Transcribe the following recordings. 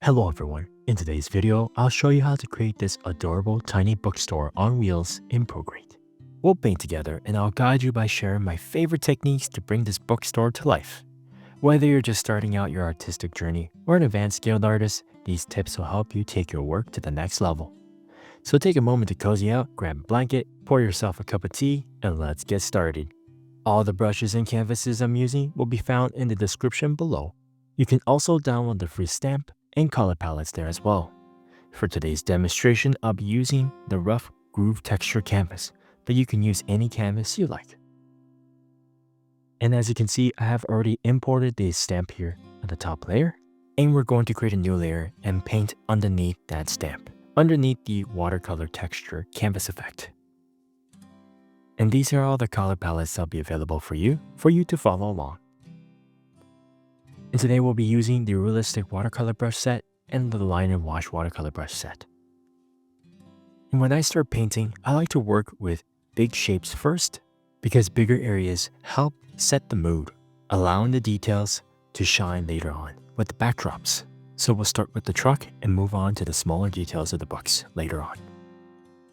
Hello everyone, in today's video, I'll show you how to create this adorable tiny bookstore on wheels in Procreate. We'll paint together and I'll guide you by sharing my favorite techniques to bring this bookstore to life. Whether you're just starting out your artistic journey or an advanced skilled artist, these tips will help you take your work to the next level. So take a moment to cozy out, grab a blanket, pour yourself a cup of tea, and let's get started. All the brushes and canvases I'm using will be found in the description below. You can also download the free stamp and color palettes there as well. For today's demonstration, I'll be using the rough groove texture canvas, but you can use any canvas you like. And as you can see, I have already imported the stamp here on the top layer, and we're going to create a new layer and paint underneath that stamp, underneath the watercolor texture canvas effect. And these are all the color palettes that'll be available for you to follow along. And today we'll be using the realistic watercolor brush set and the line and wash watercolor brush set. And when I start painting, I like to work with big shapes first because bigger areas help set the mood, allowing the details to shine later on with the backdrops. So we'll start with the truck and move on to the smaller details of the books later on.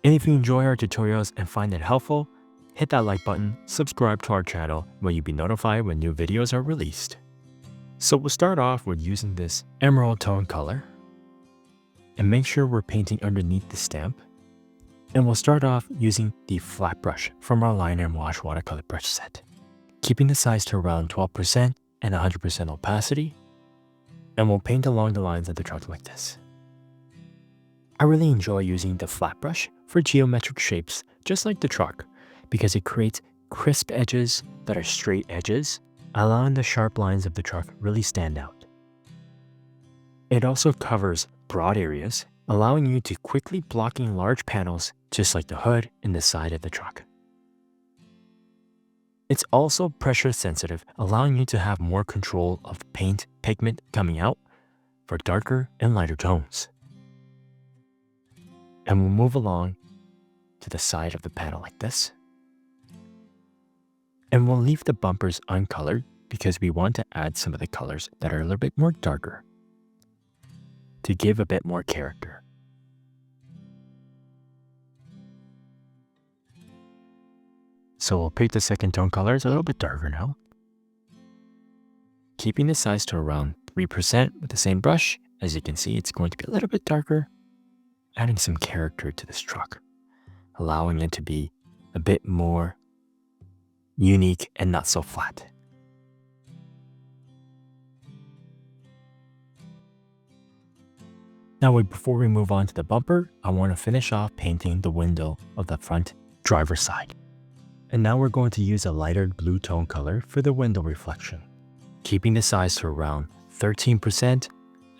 And if you enjoy our tutorials and find it helpful, hit that like button, subscribe to our channel where you'll be notified when new videos are released. So we'll start off with using this emerald tone color and make sure we're painting underneath the stamp. And we'll start off using the flat brush from our line and wash watercolor brush set, keeping the size to around 12% and 100% opacity. And we'll paint along the lines of the truck like this. I really enjoy using the flat brush for geometric shapes just like the truck because it creates crisp edges that are straight edges, allowing the sharp lines of the truck really stand out. It also covers broad areas, allowing you to quickly blocking large panels just like the hood and the side of the truck. It's also pressure sensitive, allowing you to have more control of paint pigment coming out for darker and lighter tones. And we'll move along to the side of the panel like this. And we'll leave the bumpers uncolored because we want to add some of the colors that are a little bit more darker to give a bit more character. So we'll pick the second tone colors a little bit darker now, keeping the size to around 3% with the same brush. As you can see, it's going to be a little bit darker, adding some character to this truck, allowing it to be a bit more unique and not so flat. Now before we move on to the bumper, I want to finish off painting the window of the front driver's side. And now we're going to use a lighter blue tone color for the window reflection, keeping the size to around 13%,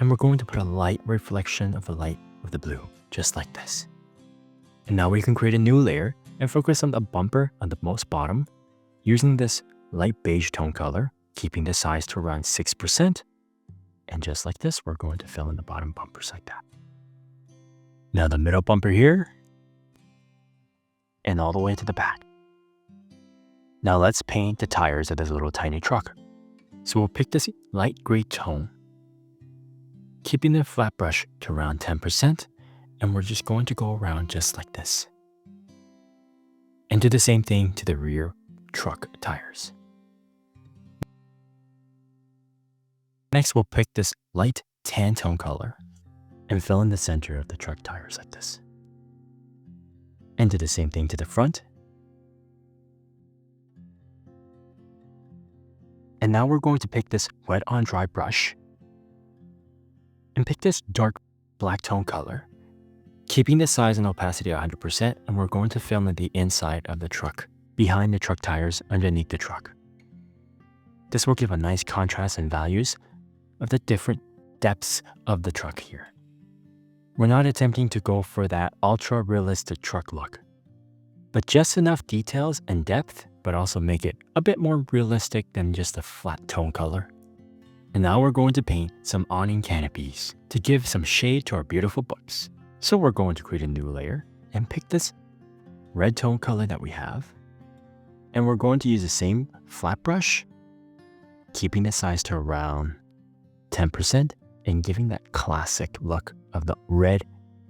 and we're going to put a light reflection of the light of the blue, just like this. And now we can create a new layer and focus on the bumper on the most bottom, using this light beige tone color, keeping the size to around 6%. And just like this, we're going to fill in the bottom bumpers like that. Now the middle bumper here, and all the way to the back. Now let's paint the tires of this little tiny truck. So we'll pick this light gray tone, keeping the flat brush to around 10%, and we're just going to go around just like this. And do the same thing to the rear truck tires. Next, we'll pick this light tan tone color and fill in the center of the truck tires like this. And do the same thing to the front. And now we're going to pick this wet on dry brush and pick this dark black tone color, keeping the size and opacity at 100%, and we're going to fill in the inside of the truck, behind the truck tires, underneath the truck. This will give a nice contrast and values of the different depths of the truck here. We're not attempting to go for that ultra realistic truck look, but just enough details and depth, but also make it a bit more realistic than just a flat tone color. And now we're going to paint some awning canopies to give some shade to our beautiful books. So we're going to create a new layer and pick this red tone color that we have. And we're going to use the same flat brush, keeping the size to around 10% and giving that classic look of the red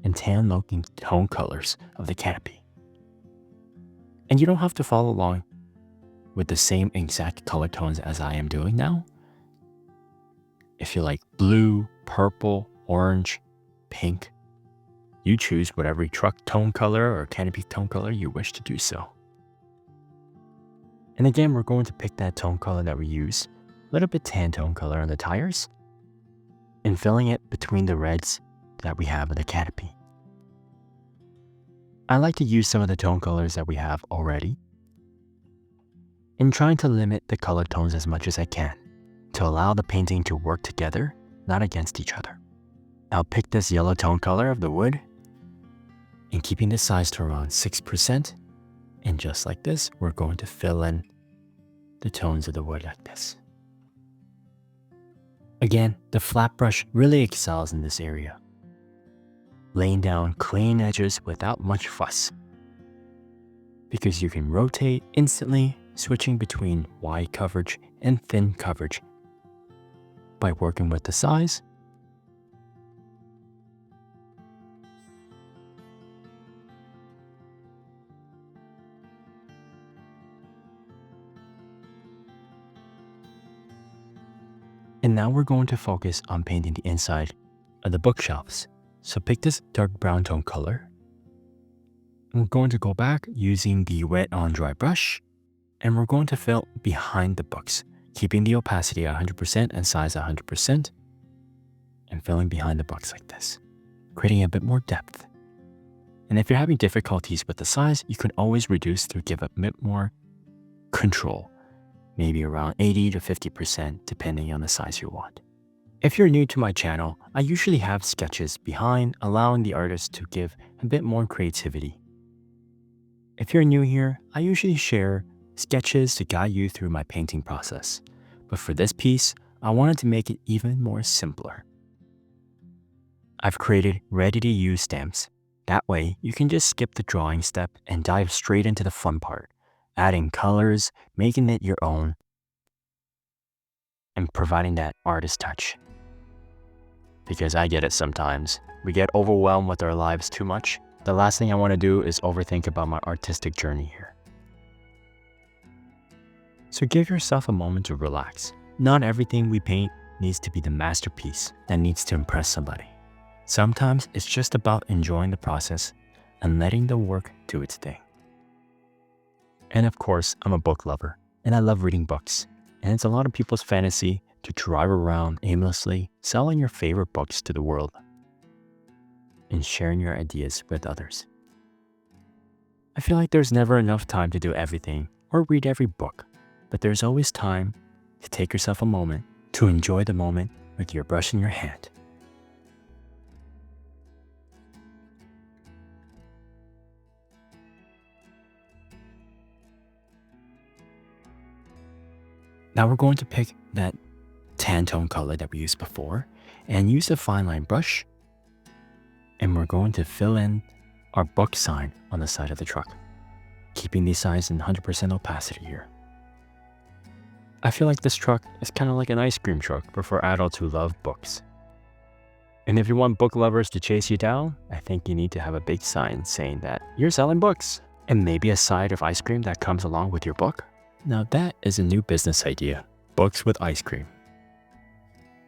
and tan looking tone colors of the canopy. And you don't have to follow along with the same exact color tones as I am doing now. If you like blue, purple, orange, pink, you choose whatever truck tone color or canopy tone color you wish to do so. And again, we're going to pick that tone color that we use, a little bit tan tone color on the tires, and filling it between the reds that we have in the canopy. I like to use some of the tone colors that we have already and trying to limit the color tones as much as I can to allow the painting to work together, not against each other. I'll pick this yellow tone color of the wood and keeping the size to around 6%. And just like this, we're going to fill in the tones of the wood like this. Again, the flat brush really excels in this area, laying down clean edges without much fuss, because you can rotate instantly, switching between wide coverage and thin coverage by working with the size. And now we're going to focus on painting the inside of the bookshelves. So pick this dark brown tone color. We're going to go back using the wet on dry brush, and we're going to fill behind the books, keeping the opacity at 100% and size 100%, and filling behind the books like this, creating a bit more depth. And if you're having difficulties with the size, you can always reduce to give a bit more control, maybe around 80 to 50% depending on the size you want. If you're new to my channel, I usually have sketches behind, allowing the artist to give a bit more creativity. If you're new here, I usually share sketches to guide you through my painting process. But for this piece, I wanted to make it even more simpler. I've created ready-to-use stamps. That way, you can just skip the drawing step and dive straight into the fun part, adding colors, making it your own, and providing that artist touch. Because I get it sometimes. We get overwhelmed with our lives too much. The last thing I want to do is overthink about my artistic journey here. So give yourself a moment to relax. Not everything we paint needs to be the masterpiece that needs to impress somebody. Sometimes it's just about enjoying the process and letting the work do its thing. And of course, I'm a book lover and I love reading books. And it's a lot of people's fantasy to drive around aimlessly, selling your favorite books to the world and sharing your ideas with others. I feel like there's never enough time to do everything or read every book, but there's always time to take yourself a moment to enjoy the moment with your brush in your hand. Now we're going to pick that tan tone color that we used before and use a fine line brush, and we're going to fill in our book sign on the side of the truck, keeping the size in 100% opacity here. I feel like this truck is kind of like an ice cream truck, but for adults who love books. And if you want book lovers to chase you down, I think you need to have a big sign saying that you're selling books, and maybe a side of ice cream that comes along with your book. Now that is a new business idea, books with ice cream.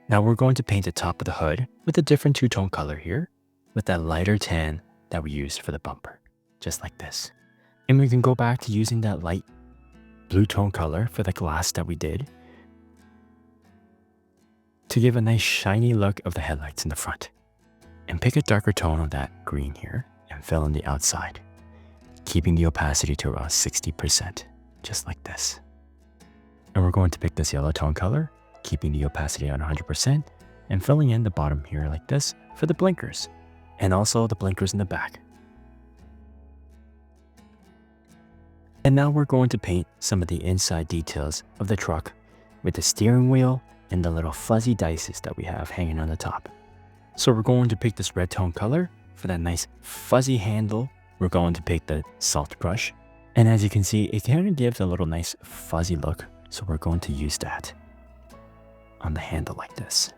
Now we're going to paint the top of the hood with a different two-tone color here, with that lighter tan that we used for the bumper, just like this. And we can go back to using that light blue tone color for the glass that we did to give a nice shiny look of the headlights in the front. And pick a darker tone of that green here and fill in the outside, keeping the opacity to around 60%, just like this. And we're going to pick this yellow tone color, keeping the opacity on 100% and filling in the bottom here like this for the blinkers, and also the blinkers in the back. And now we're going to paint some of the inside details of the truck with the steering wheel and the little fuzzy dices that we have hanging on the top. So we're going to pick this red tone color for that nice fuzzy handle. We're going to pick the salt brush. And as you can see, it kind of gives a little nice fuzzy look. So we're going to use that on the handle like this.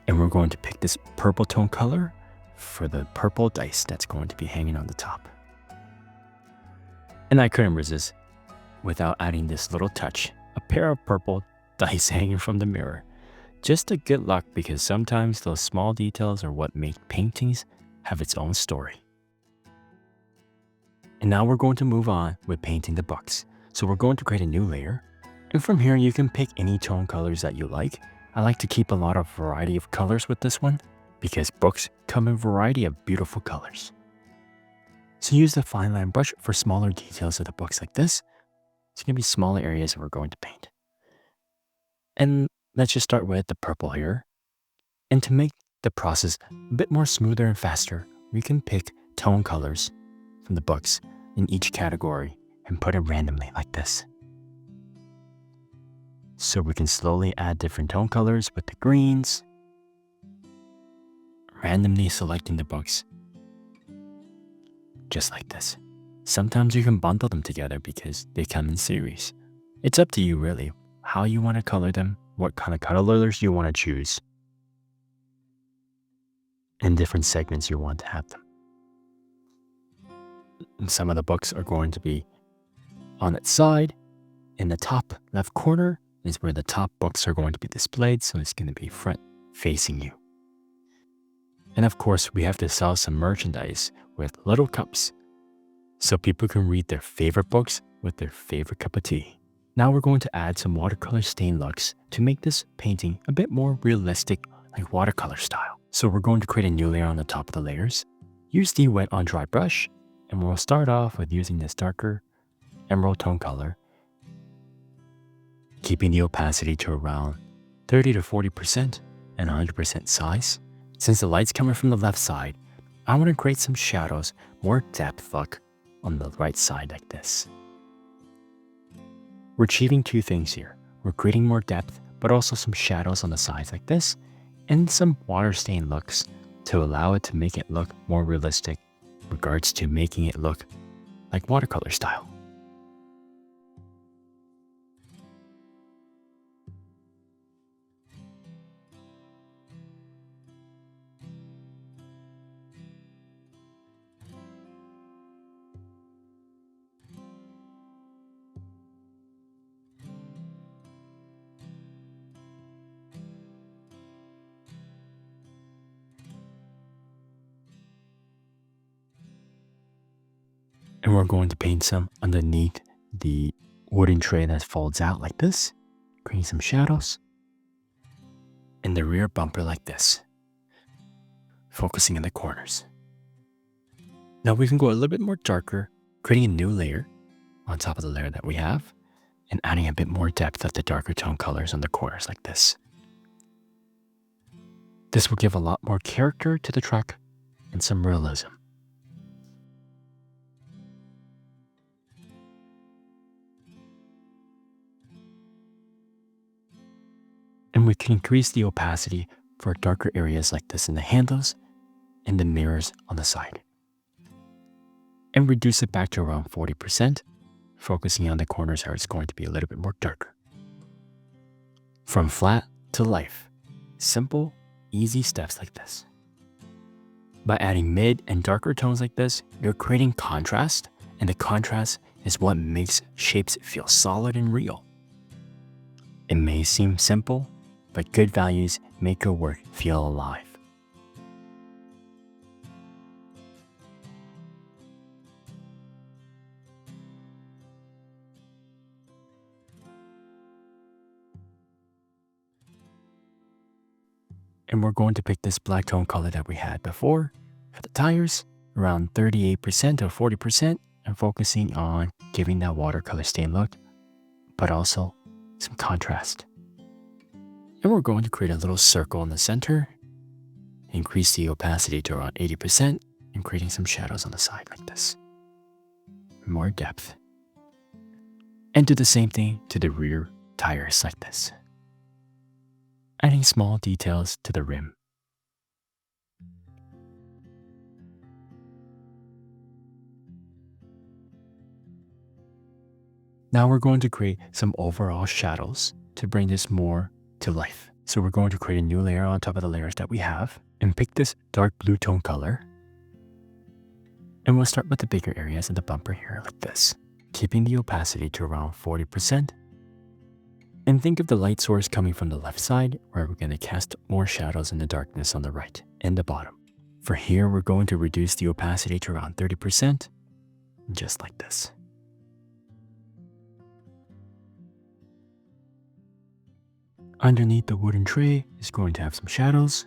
And we're going to pick this purple tone color for the purple dice that's going to be hanging on the top. And I couldn't resist without adding this little touch, a pair of purple dice hanging from the mirror. Just a good luck, because sometimes those small details are what make paintings have its own story. And now we're going to move on with painting the books. So we're going to create a new layer. And from here, you can pick any tone colors that you like. I like to keep a lot of variety of colors with this one, because books come in a variety of beautiful colors. So use the fine line brush for smaller details of the books like this. It's going to be smaller areas that we're going to paint. And let's just start with the purple here. And to make the process a bit more smoother and faster, we can pick tone colors from the books in each category and put it randomly like this. So we can slowly add different tone colors with the greens, randomly selecting the books just like this. Sometimes you can bundle them together because they come in series. It's up to you really, how you want to color them, what kind of colors you want to choose, and different segments you want to have them. And some of the books are going to be on its side. In the top left corner is where the top books are going to be displayed, so it's going to be front facing you. And of course, we have to sell some merchandise with little cups so people can read their favorite books with their favorite cup of tea. Now we're going to add some watercolor stain looks to make this painting a bit more realistic, like watercolor style. So we're going to create a new layer on the top of the layers. Use the wet on dry brush, and we'll start off with using this darker emerald tone color, keeping the opacity to around 30 to 40% and 100% size. Since the light's coming from the left side, I want to create some shadows, more depth look on the right side like this. We're achieving two things here. We're creating more depth, but also some shadows on the sides like this, and some water stain looks to allow it to make it look more realistic in regards to making it look like watercolor style. And we're going to paint some underneath the wooden tray that folds out like this, creating some shadows. And the rear bumper like this, focusing in the corners. Now we can go a little bit more darker, creating a new layer on top of the layer that we have, and adding a bit more depth of the darker tone colors on the corners like this. This will give a lot more character to the truck and some realism. And we can increase the opacity for darker areas like this in the handles and the mirrors on the side. And reduce it back to around 40%, focusing on the corners where it's going to be a little bit more darker. From flat to life, simple, easy steps like this. By adding mid and darker tones like this, you're creating contrast, and the contrast is what makes shapes feel solid and real. It may seem simple, but good values make your work feel alive. And we're going to pick this black tone color that we had before for the tires, around 38% or 40%, and focusing on giving that watercolor stain look, but also some contrast. And we're going to create a little circle in the center, increase the opacity to around 80%, and creating some shadows on the side like this. More depth. And do the same thing to the rear tires like this, adding small details to the rim. Now we're going to create some overall shadows to bring this more to life. So we're going to create a new layer on top of the layers that we have and pick this dark blue tone color. And we'll start with the bigger areas of the bumper here like this, keeping the opacity to around 40%. And think of the light source coming from the left side, where we're going to cast more shadows in the darkness on the right and the bottom. For here, we're going to reduce the opacity to around 30%, just like this. Underneath the wooden tray is going to have some shadows,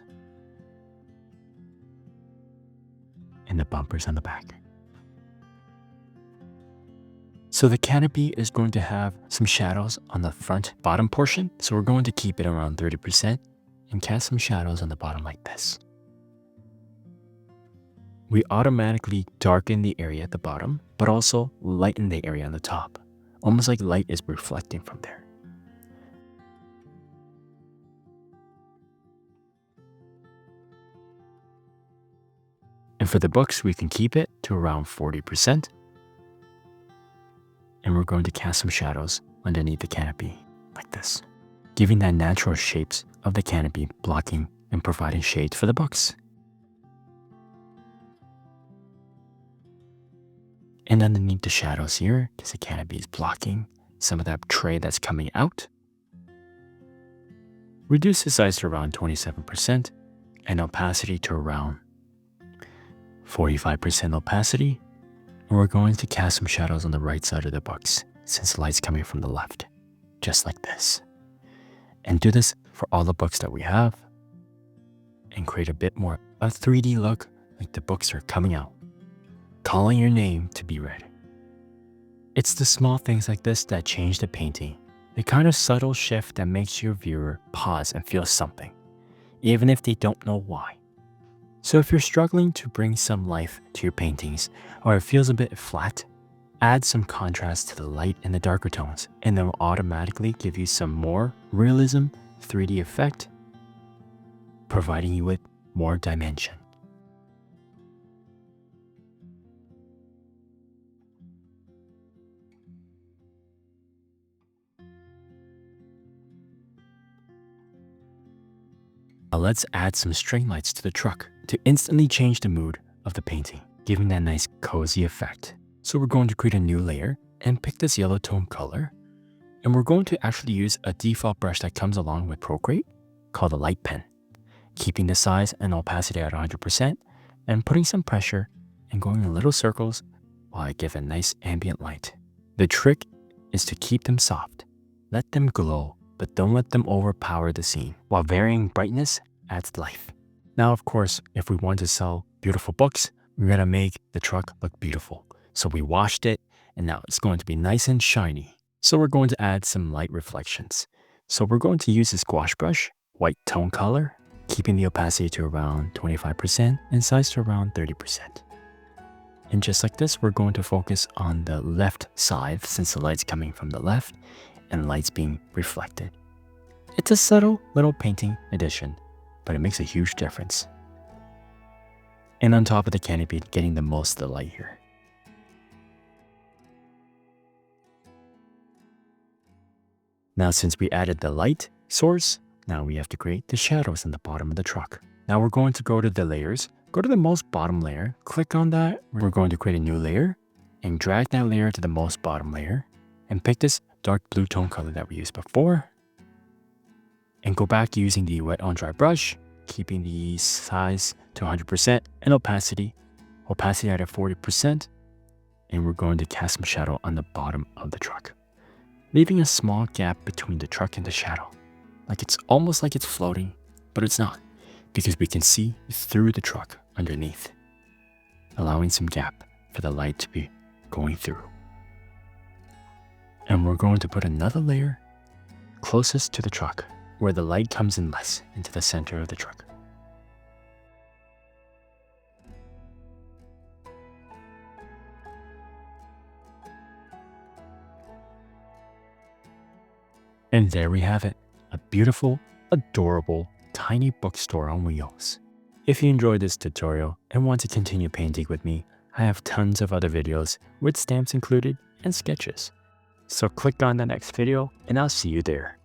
and the bumpers on the back. So the canopy is going to have some shadows on the front bottom portion. So we're going to keep it around 30% and cast some shadows on the bottom like this. We automatically darken the area at the bottom, but also lighten the area on the top, almost like light is reflecting from there. And for the books, we can keep it to around 40%. And we're going to cast some shadows underneath the canopy like this, giving that natural shapes of the canopy, blocking and providing shade for the books. And underneath the shadows here, because the canopy is blocking some of that tray that's coming out, reduce the size to around 27% and opacity to around 45% opacity. And we're going to cast some shadows on the right side of the books since the light's coming from the left, just like this. And do this for all the books that we have and create a bit more a 3D look, like the books are coming out, calling your name to be read. It's the small things like this that change the painting, the kind of subtle shift that makes your viewer pause and feel something, even if they don't know why. So if you're struggling to bring some life to your paintings, or it feels a bit flat, add some contrast to the light and the darker tones, and they'll automatically give you some more realism, 3D effect, providing you with more dimension. Now let's add some string lights to the truck to instantly change the mood of the painting, giving that nice cozy effect. So we're going to create a new layer and pick this yellow tone color. And we're going to actually use a default brush that comes along with Procreate called a light pen, keeping the size and opacity at 100% and putting some pressure and going in little circles while I give a nice ambient light. The trick is to keep them soft. Let them glow, but don't let them overpower the scene, while varying brightness adds life. Now, of course, if we want to sell beautiful books, we're gonna make the truck look beautiful. So we washed it, and now it's going to be nice and shiny. So we're going to add some light reflections. So we're going to use this gouache brush, white tone color, keeping the opacity to around 25% and size to around 30%. And just like this, we're going to focus on the left side since the light's coming from the left and light's being reflected. It's a subtle little painting addition, but it makes a huge difference. And on top of the canopy, getting the most of the light here. Now, since we added the light source, now we have to create the shadows on the bottom of the truck. Now we're going to go to the layers, go to the most bottom layer, click on that. We're going to create a new layer and drag that layer to the most bottom layer and pick this dark blue tone color that we used before and go back using the wet on dry brush, keeping the size to 100% and opacity at 40%. And we're going to cast some shadow on the bottom of the truck, leaving a small gap between the truck and the shadow. Like it's almost like it's floating, but it's not, because we can see through the truck underneath, allowing some gap for the light to be going through. And we're going to put another layer closest to the truck, where the light comes in less into the center of the truck. And there we have it, a beautiful, adorable, tiny bookstore on wheels. If you enjoyed this tutorial and want to continue painting with me, I have tons of other videos with stamps included and sketches. So click on the next video and I'll see you there.